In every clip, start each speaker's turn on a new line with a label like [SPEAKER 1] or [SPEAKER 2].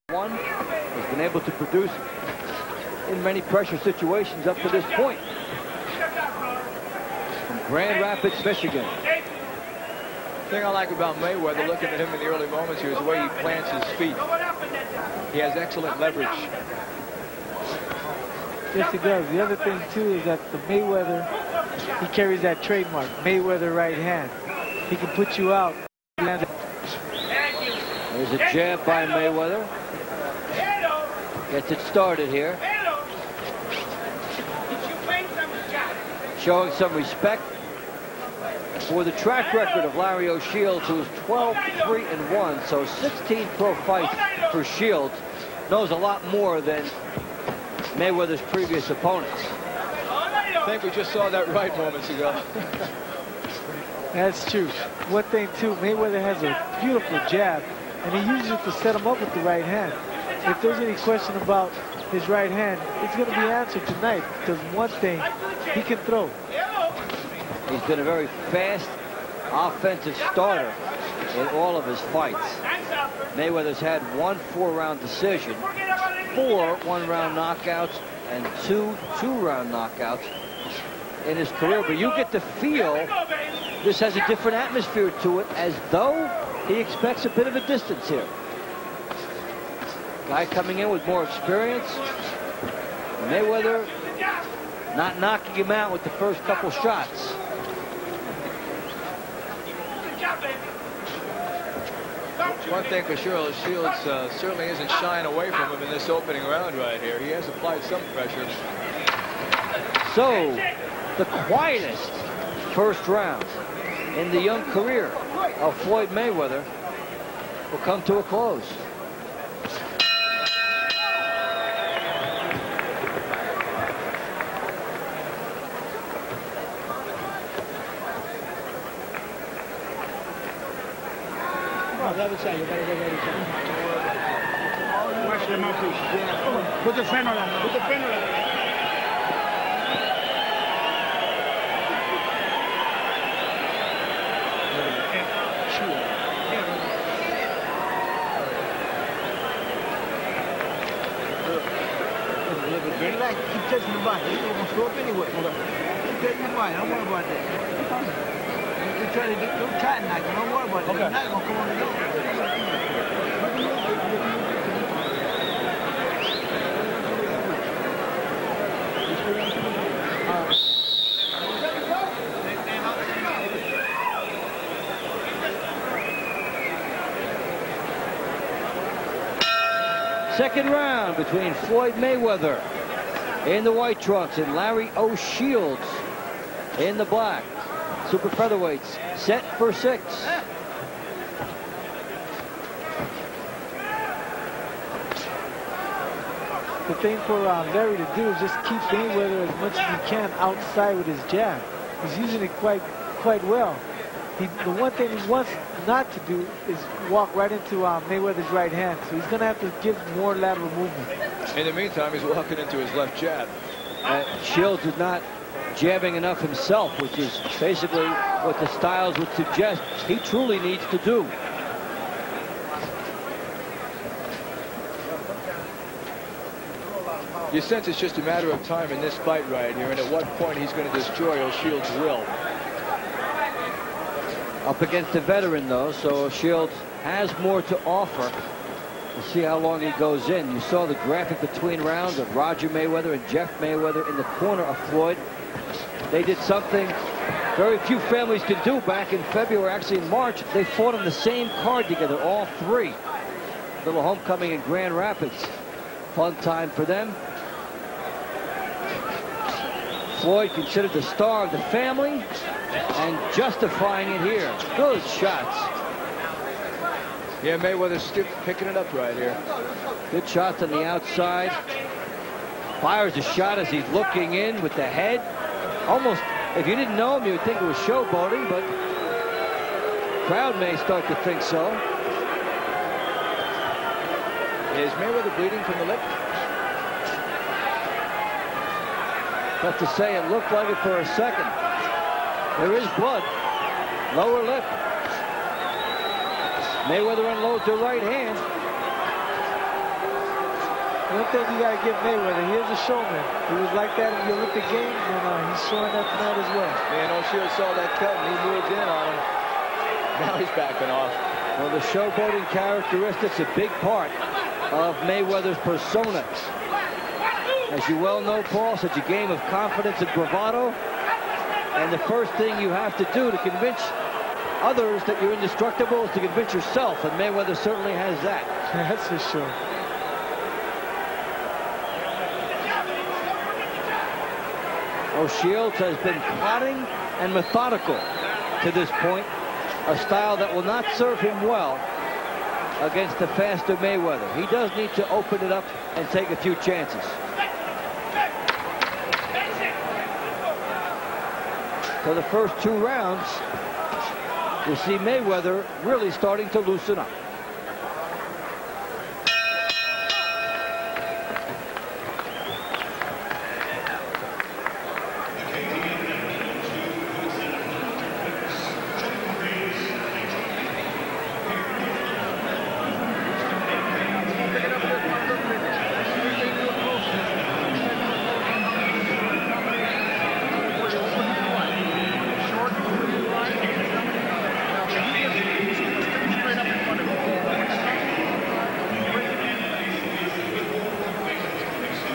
[SPEAKER 1] One has been able to produce in many pressure situations up to this point. From Grand Rapids, Michigan.
[SPEAKER 2] The thing I like about Mayweather, looking at him in the early moments here, is the way he plants his feet. He has excellent leverage.
[SPEAKER 3] Yes, he does. The other thing, too, is that the Mayweather, he carries that trademark, Mayweather right hand. He can put you out.
[SPEAKER 1] There's a jab by Mayweather. Gets it started here. Showing some respect for the track record of Larry O'Shields, who is 12-3-1, so 16 pro fights for Shields. Knows a lot more than Mayweather's previous opponents.
[SPEAKER 2] I think we just saw that right moments ago.
[SPEAKER 3] That's true. One thing, too, Mayweather has a beautiful jab, and he uses it to set him up with the right hand. If there's any question about his right hand, it's going to be answered tonight, because one thing, he can throw.
[SPEAKER 1] He's been a very fast offensive starter in all of his fights. Mayweather's had 1 4-round decision, 4 1-round knockouts, and 2 2-round knockouts in his career. But you get the feel this has a different atmosphere to it, as though he expects a bit of a distance here. Guy coming in with more experience. Mayweather not knocking him out with the first couple shots.
[SPEAKER 2] One thing for sure, Shields certainly isn't shying away from him in this opening round right here. He has applied some pressure.
[SPEAKER 1] So, the quietest first round in the young career of Floyd Mayweather will come to a close.
[SPEAKER 4] Put the freno on. Put the freno on. Keep touching the body. You're going to throw up anyway. Keep touching the body. Don't worry about that. You're trying to get through tight knocking. Don't worry about that. It's not going to come on the door.
[SPEAKER 1] Second round between Floyd Mayweather in the white trunks and Larry O'Shields in the black. Super featherweights set for 6.
[SPEAKER 3] The thing for Larry to do is just keep Mayweather as much as he can outside with his jab. He's using it quite well. The one thing he wants not to do is walk right into Mayweather's right hand. So he's going to have to give more lateral movement.
[SPEAKER 2] In the meantime, he's walking into his left jab.
[SPEAKER 1] Shields is not jabbing enough himself, which is basically what the styles would suggest he truly needs to do.
[SPEAKER 2] You sense it's just a matter of time in this fight right here, and at what point he's going to destroy O'Shields' will.
[SPEAKER 1] Up against a veteran, though, so Shields has more to offer. We'll see how long he goes in. You saw the graphic between rounds of Roger Mayweather and Jeff Mayweather in the corner of Floyd. They did something very few families can do back in February, actually in March. They fought on the same card together, all 3. Little homecoming in Grand Rapids. Fun time for them. Floyd considered the star of the family and justifying it here. Good shots.
[SPEAKER 2] Yeah, Mayweather's still picking it up right here.
[SPEAKER 1] Good shots on the outside. Fires a shot as he's looking in with the head. Almost, if you didn't know him, you would think it was showboating, but crowd may start to think so.
[SPEAKER 2] Is Mayweather bleeding from the lip?
[SPEAKER 1] Tough to say. It looked like it for a second. There is blood. Lower lip. Mayweather unloads the right hand.
[SPEAKER 3] One thing you got to give Mayweather, he is a showman. He was like that in the Olympic Games, and he's showing that tonight as well.
[SPEAKER 2] Man, O'Shields saw that cut, and he moved in on him. Now he's backing off.
[SPEAKER 1] Well, the showboating characteristics a big part of Mayweather's persona. As you well know, Paul, such a game of confidence and bravado. And the first thing you have to do to convince others that you're indestructible is to convince yourself, and Mayweather certainly has that.
[SPEAKER 3] That's for sure.
[SPEAKER 1] O'Shields has been plotting and methodical to this point, a style that will not serve him well against the faster Mayweather. He does need to open it up and take a few chances. For the first 2 rounds, you see Mayweather really starting to loosen up.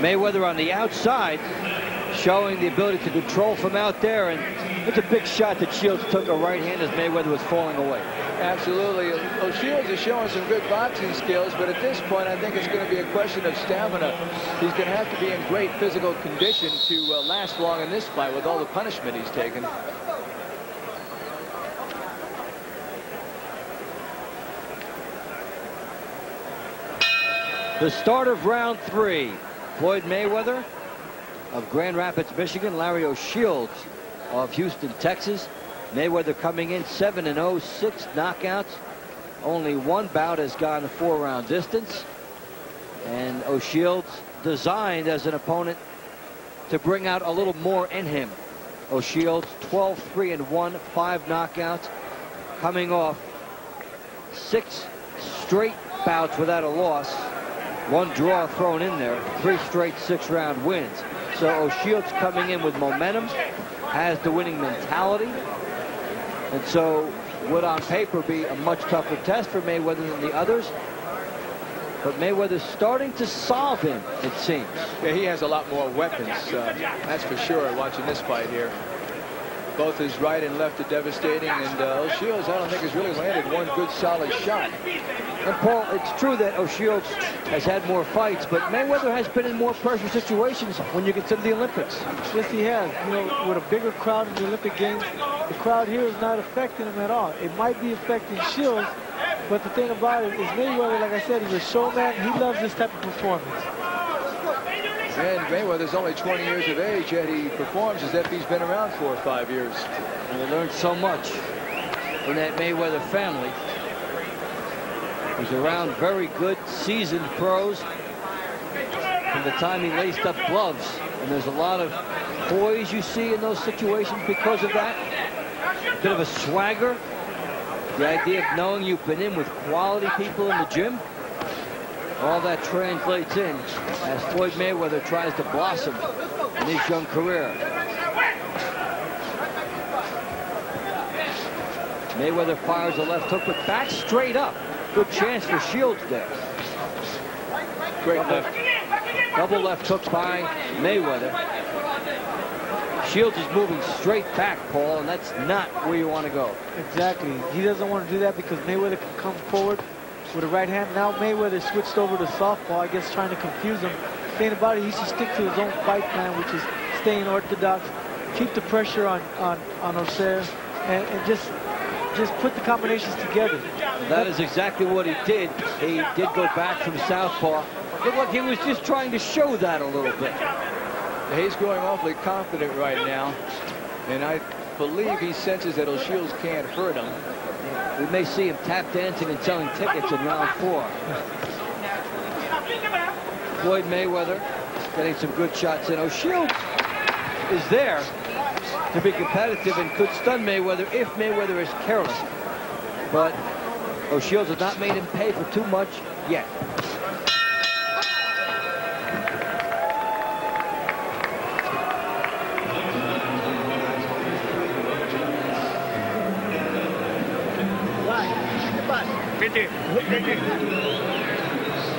[SPEAKER 1] Mayweather on the outside, showing the ability to control from out there, and it's a big shot that Shields took a right hand as Mayweather was falling away.
[SPEAKER 2] Absolutely. O'Shields is showing some good boxing skills, but at this point I think it's going to be a question of stamina. He's going to have to be in great physical condition to last long in this fight with all the punishment he's taken.
[SPEAKER 1] The start of round 3. Floyd Mayweather of Grand Rapids, Michigan. Larry O'Shields of Houston, Texas. Mayweather coming in 7-0, 6 knockouts. Only 1 bout has gone the 4-round distance. And O'Shields designed as an opponent to bring out a little more in him. O'Shields 12-3-1, 5 knockouts, coming off 6 straight bouts without a loss. 1 draw thrown in there, 3 straight 6-round wins. So O'Shields coming in with momentum, has the winning mentality, and so would on paper be a much tougher test for Mayweather than the others. But Mayweather's starting to solve him, it seems.
[SPEAKER 2] Yeah, he has a lot more weapons, that's for sure, watching this fight here. Both his right and left are devastating, and O'Shields, I don't think, has really landed 1 good solid shot.
[SPEAKER 1] And Paul, it's true that O'Shields has had more fights, but Mayweather has been in more pressure situations when you consider the Olympics.
[SPEAKER 3] Yes, he has. You know, with a bigger crowd in the Olympic Games, the crowd here is not affecting him at all. It might be affecting Shields, but the thing about it is Mayweather, like I said, he's a showman. He loves this type of performance.
[SPEAKER 2] And Mayweather's only 20 years of age, yet he performs as if he's been around 4 or 5 years.
[SPEAKER 1] And he learned so much in that Mayweather family. He's around very good, seasoned pros from the time he laced up gloves. And there's a lot of poise you see in those situations because of that. A bit of a swagger. The idea of knowing you've been in with quality people in the gym. All that translates in as Floyd Mayweather tries to blossom in his young career. Mayweather fires a left hook, but back straight up. Good chance for Shields there.
[SPEAKER 2] Great left.
[SPEAKER 1] Double left hook by Mayweather. Shields is moving straight back, Paul, and that's not where you want to go.
[SPEAKER 3] Exactly. He doesn't want to do that because Mayweather can come forward with a right hand. Now Mayweather switched over to southpaw, I guess trying to confuse him. The thing about it, he should stick to his own fight plan, which is staying orthodox, keep the pressure on O'Shea, and just put the combinations together.
[SPEAKER 1] And that is exactly what he did. He did go back from southpaw. Looked like he was just trying to show that a little bit.
[SPEAKER 2] He's going awfully confident right now, and I believe he senses that O'Shields can't hurt him.
[SPEAKER 1] We may see him tap dancing and selling tickets in round 4. Floyd Mayweather getting some good shots in. O'Shields is there to be competitive and could stun Mayweather if Mayweather is careless. But O'Shields has not made him pay for too much yet.
[SPEAKER 4] there. Right there.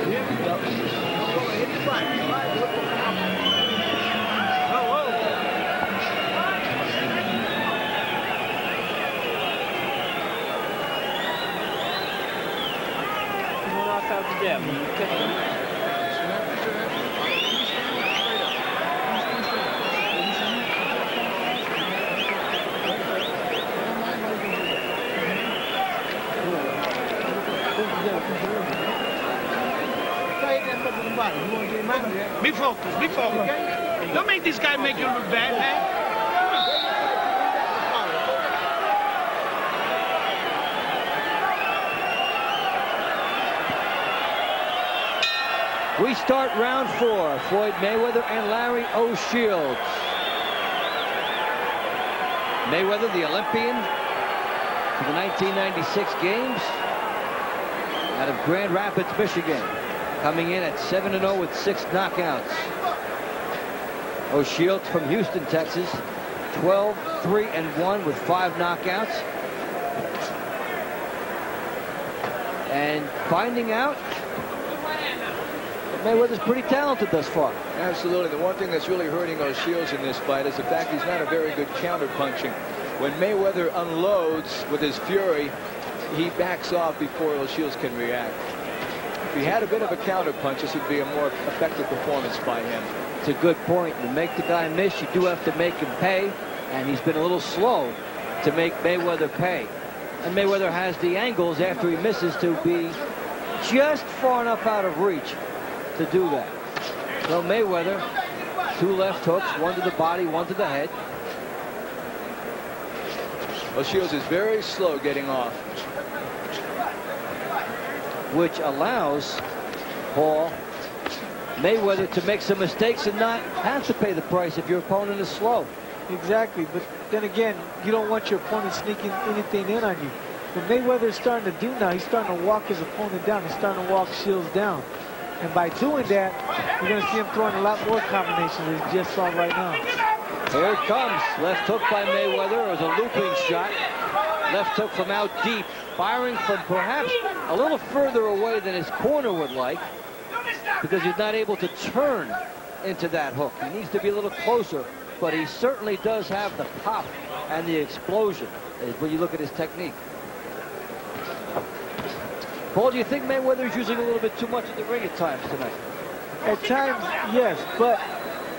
[SPEAKER 4] Hit the button.
[SPEAKER 3] Yeah.
[SPEAKER 4] Be focused, be focused. Don't make this guy make you look bad, man.
[SPEAKER 1] We start round 4. Floyd Mayweather and Larry O'Shields. Mayweather, the Olympian for the 1996 games out of Grand Rapids, Michigan, coming in at 7-0 with 6 knockouts. O'Shields from Houston, Texas, 12-3-1 with 5 knockouts. And finding out Mayweather's pretty talented thus far.
[SPEAKER 2] Absolutely. The one thing that's really hurting O'Shields in this fight is the fact he's not a very good counter-punching. When Mayweather unloads with his fury, he backs off before O'Shields can react. If he had a bit of a counter-punch, this would be a more effective performance by him.
[SPEAKER 1] It's a good point. To make the guy miss, you do have to make him pay, and he's been a little slow to make Mayweather pay. And Mayweather has the angles after he misses to be just far enough out of reach to do that. So Mayweather, 2 left hooks, 1 to the body, 1 to the head.
[SPEAKER 2] O'Shields is very slow getting off,
[SPEAKER 1] which allows Paul Mayweather to make some mistakes and not have to pay the price if your opponent is slow.
[SPEAKER 3] Exactly, but then again, you don't want your opponent sneaking anything in on you. What Mayweather's starting to do now, he's starting to walk his opponent down. He's starting to walk Shields down. And by doing that, you're going to see him throwing a lot more combinations than he just saw right now.
[SPEAKER 1] Here it comes. Left hook by Mayweather. It was a looping shot. Left hook from out deep. Firing from perhaps a little further away than his corner would like, because he's not able to turn into that hook. He needs to be a little closer, but he certainly does have the pop and the explosion when you look at his technique. Paul, do you think Mayweather is using a little bit too much in the ring at times tonight?
[SPEAKER 3] At times, yes, but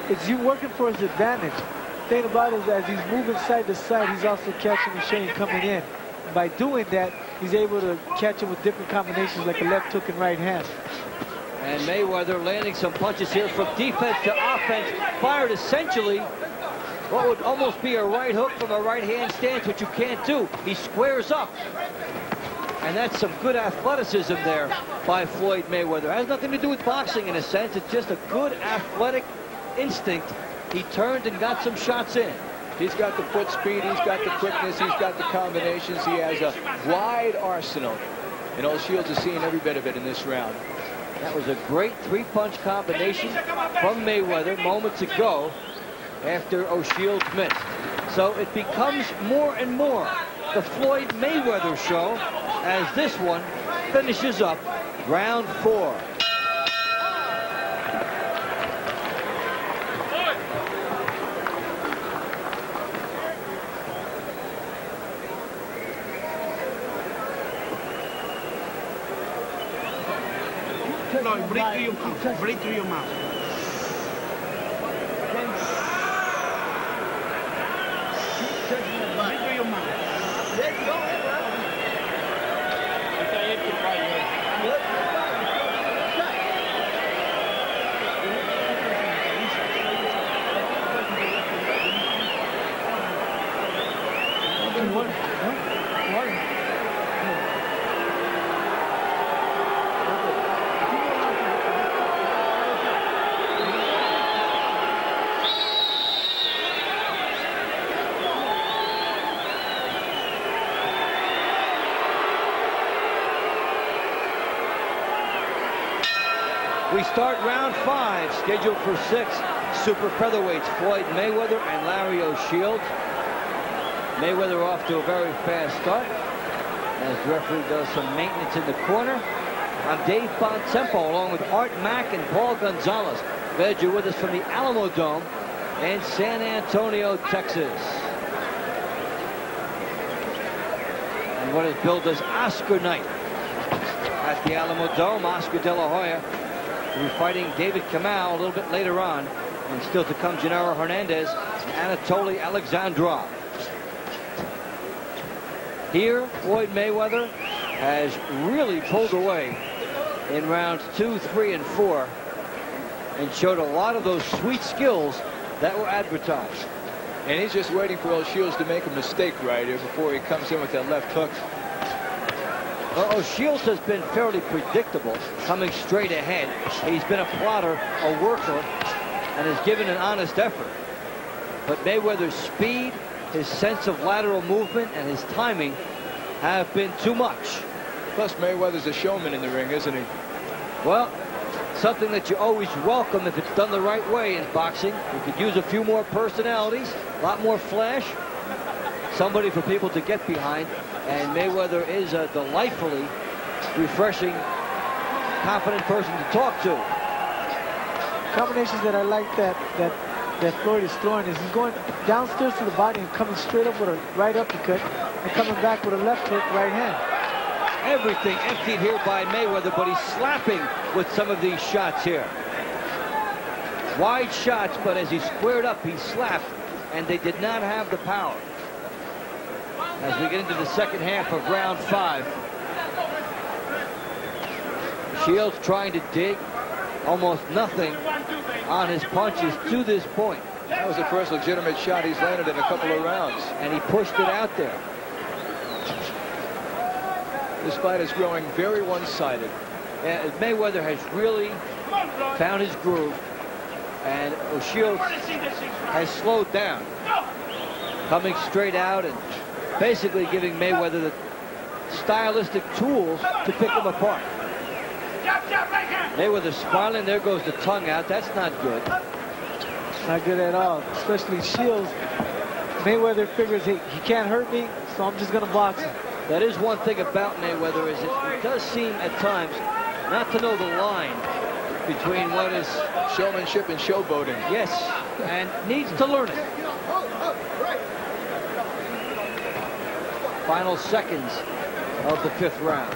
[SPEAKER 3] it's you working for his advantage. The thing about it is, as he's moving side to side, he's also catching the chain coming in. And by doing that, he's able to catch him with different combinations like a left hook and right hand.
[SPEAKER 1] And Mayweather landing some punches here from defense to offense. Fired essentially what would almost be a right hook from a right hand stance, which you can't do. He squares up. And that's some good athleticism there by Floyd Mayweather. It has nothing to do with boxing in a sense. It's just a good athletic instinct. He turned and got some shots in.
[SPEAKER 2] He's got the foot speed, he's got the quickness, he's got the combinations. He has a wide arsenal. And O'Shields is seeing every bit of it in this round.
[SPEAKER 1] That was a great 3-punch combination from Mayweather moments ago after O'Shields missed. So it becomes more and more the Floyd Mayweather show as this one finishes up round 4.
[SPEAKER 4] Floyd, breathe through your mouth. Breathe through your mouth. Breathe through your mouth. Let's go.
[SPEAKER 1] We start round 5, scheduled for 6 super featherweights, Floyd Mayweather and Larry O'Shields. Mayweather off to a very fast start, as the referee does some maintenance in the corner. I'm Dave Bontempo, along with Art Mack and Paul Gonzalez. Glad you're with us from the Alamo Dome in San Antonio, Texas. And what is billed as Oscar night at the Alamo Dome. Oscar De La Hoya will be fighting David Kamau a little bit later on. And still to come, Gennaro Hernandez and Anatoly Alexandrov. Here, Floyd Mayweather has really pulled away in rounds 2, 3, and 4 and showed a lot of those sweet skills that were advertised.
[SPEAKER 2] And he's just waiting for O'Shields to make a mistake right here before he comes in with that left hook.
[SPEAKER 1] Well, O'Shields has been fairly predictable, coming straight ahead. He's been a plotter, a worker, and has given an honest effort. But Mayweather's speed, his sense of lateral movement, and his timing have been too much.
[SPEAKER 2] Plus, Mayweather's a showman in the ring, isn't he?
[SPEAKER 1] Well, something that you always welcome if it's done the right way in boxing. You could use a few more personalities, a lot more flash, somebody for people to get behind. And Mayweather is a delightfully refreshing, confident person to talk to.
[SPEAKER 3] Combinations that I like that Floyd is throwing is he's going downstairs to the body and coming straight up with a right uppercut and coming back with a left hook right hand.
[SPEAKER 1] Everything emptied here by Mayweather, but he's slapping with some of these shots here. Wide shots, but as he squared up, he slapped, and they did not have the power. As we get into the second half of round 5. Shields trying to dig. Almost nothing on his punches to this point.
[SPEAKER 2] That was the first legitimate shot he's landed in a couple of rounds.
[SPEAKER 1] And he pushed it out there.
[SPEAKER 2] This fight is growing very one-sided.
[SPEAKER 1] And Mayweather has really found his groove. And O'Shields has slowed down. Coming straight out and basically giving Mayweather the stylistic tools to pick him apart. Mayweather smiling. There goes the tongue out. That's not good.
[SPEAKER 3] Not good at all. Especially Shields. Mayweather figures he can't hurt me, so I'm just going to box him.
[SPEAKER 1] That is one thing about Mayweather, is it does seem at times not to know the line between what is
[SPEAKER 2] showmanship and showboating.
[SPEAKER 1] Yes, and needs to learn it. Final seconds of the 5th round.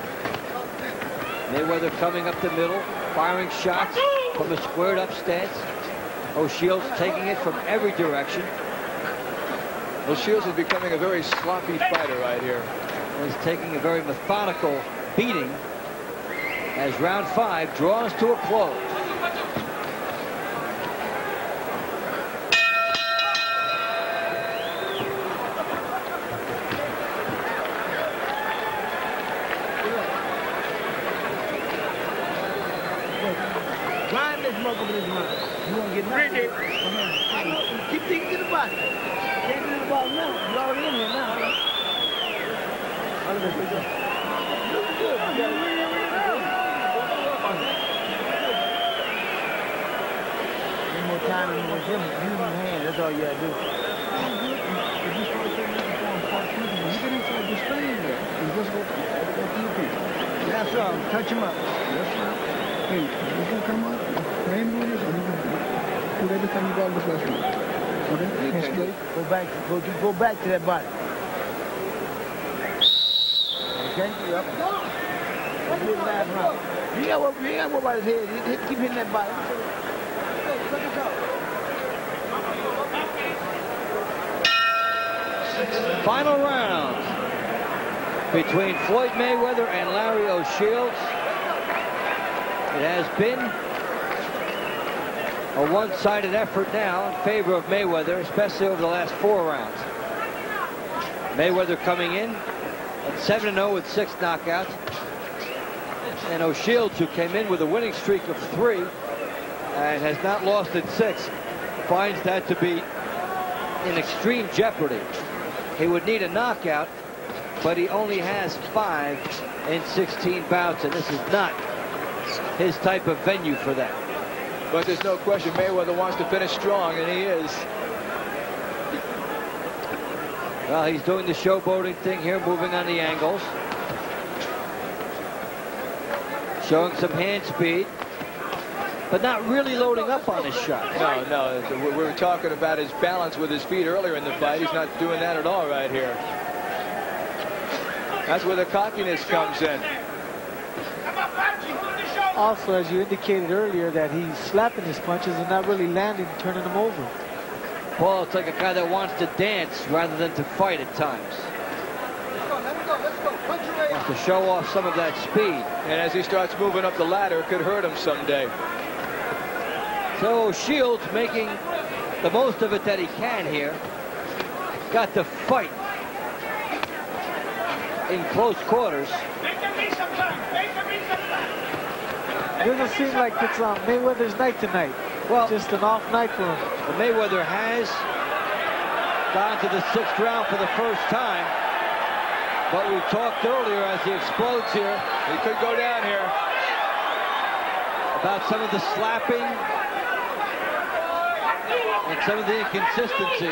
[SPEAKER 1] Mayweather coming up the middle, firing shots from a squared up stance. O'Shields taking it from every direction.
[SPEAKER 2] O'Shields is becoming a very sloppy fighter right here.
[SPEAKER 1] He's taking a very methodical beating as round 5 draws to a close.
[SPEAKER 4] Grind this motherfucker this round. You want to get ready? Keep taking to the body. Take it to the bottom now. You're already in here now. Look good. One more time and more him. Use your hand. That's all you gotta do. If you start saying you can inside the screen there. You just go to your feet. That's all. Touch him up. That's right. Hey, you gonna come up, frame with us, or you gonna do everything you got to the last one. Okay? Go back to that body. Okay? Yep. Let's do the last round. You got to worry about his head. Keep hitting that body.
[SPEAKER 1] Final round between Floyd Mayweather and Larry O'Shields. It has been a one-sided effort now in favor of Mayweather, especially over the last 4 rounds. Mayweather coming in at 7-0 with 6 knockouts. And O'Shields, who came in with a winning streak of 3 and has not lost in 6, finds that to be in extreme jeopardy. He would need a knockout, but he only has 5 in 16 bouts, and this is not his type of venue for that.
[SPEAKER 2] But there's no question Mayweather wants to finish strong, and he is.
[SPEAKER 1] Well, he's doing the showboating thing here, moving on the angles. Showing some hand speed, but not really loading up on his shot.
[SPEAKER 2] No. We were talking about his balance with his feet earlier in the fight. He's not doing that at all right here. That's where the cockiness comes in.
[SPEAKER 3] Also, as you indicated earlier, that he's slapping his punches and not really landing, turning them over.
[SPEAKER 1] Paul, it's like a guy that wants to dance rather than to fight at times. Wants to show off some of that speed.
[SPEAKER 2] And as he starts moving up the ladder, it could hurt him someday.
[SPEAKER 1] So Shields making the most of it that he can here. Got to fight in close quarters.
[SPEAKER 3] It doesn't seem like it's Mayweather's night tonight. Well, just an off night for him.
[SPEAKER 1] Well, Mayweather has gone to the 6th round for the first time. But we talked earlier as he explodes here.
[SPEAKER 2] He could go down here.
[SPEAKER 1] About some of the slapping and some of the inconsistency.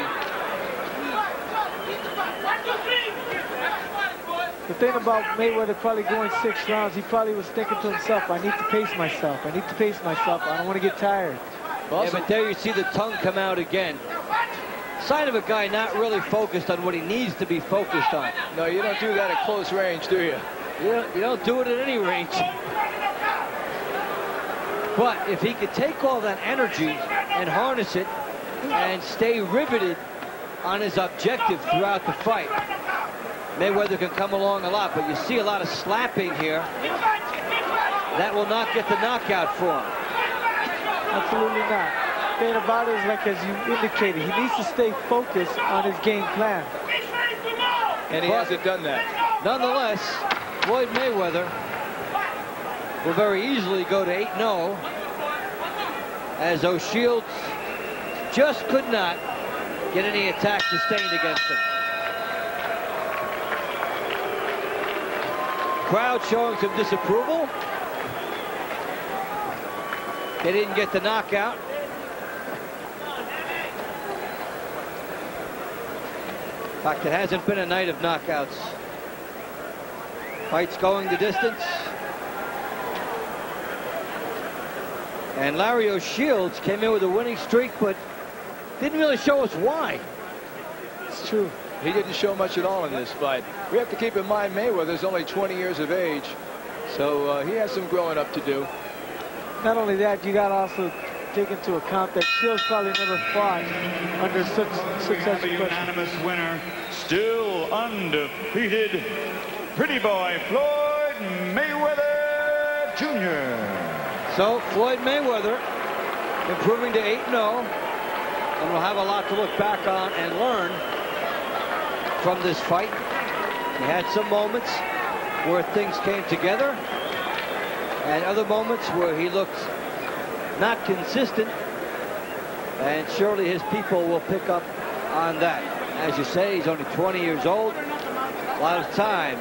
[SPEAKER 3] The thing about Mayweather probably going 6 rounds, he probably was thinking to himself, I need to pace myself. I need to pace myself. I don't want to get tired.
[SPEAKER 1] Yeah, but there you see the tongue come out again. Sign of a guy not really focused on what he needs to be focused on.
[SPEAKER 2] No, you don't do that at close range, do you?
[SPEAKER 1] You don't do it at any range. But if he could take all that energy and harness it and stay riveted on his objective throughout the fight, Mayweather can come along a lot. But you see a lot of slapping here. That will not get the knockout for him.
[SPEAKER 3] Absolutely not. The thing about it is, like as you indicated, he needs to stay focused on his game plan.
[SPEAKER 2] And he hasn't done that.
[SPEAKER 1] Nonetheless, Floyd Mayweather will very easily go to 8-0, as O'Shields just could not get any attack sustained against him. Crowd showing some disapproval. They didn't get the knockout. In fact, it hasn't been a night of knockouts. Fights going the distance. And Larry O'Shields came in with a winning streak, but didn't really show us why.
[SPEAKER 3] It's true.
[SPEAKER 2] He didn't show much at all in this fight. We have to keep in mind Mayweather's only 20 years of age, so he has some growing up to do.
[SPEAKER 3] Not only that, you got to also take into account that Shields probably never fought under such successful
[SPEAKER 5] unanimous winner, still undefeated, pretty boy Floyd Mayweather Jr.
[SPEAKER 1] So Floyd Mayweather improving to 8-0, and we'll have a lot to look back on and learn from this fight. He had some moments where things came together, and other moments where he looked not consistent, and surely his people will pick up on that. As you say, he's only 20 years old. A lot of time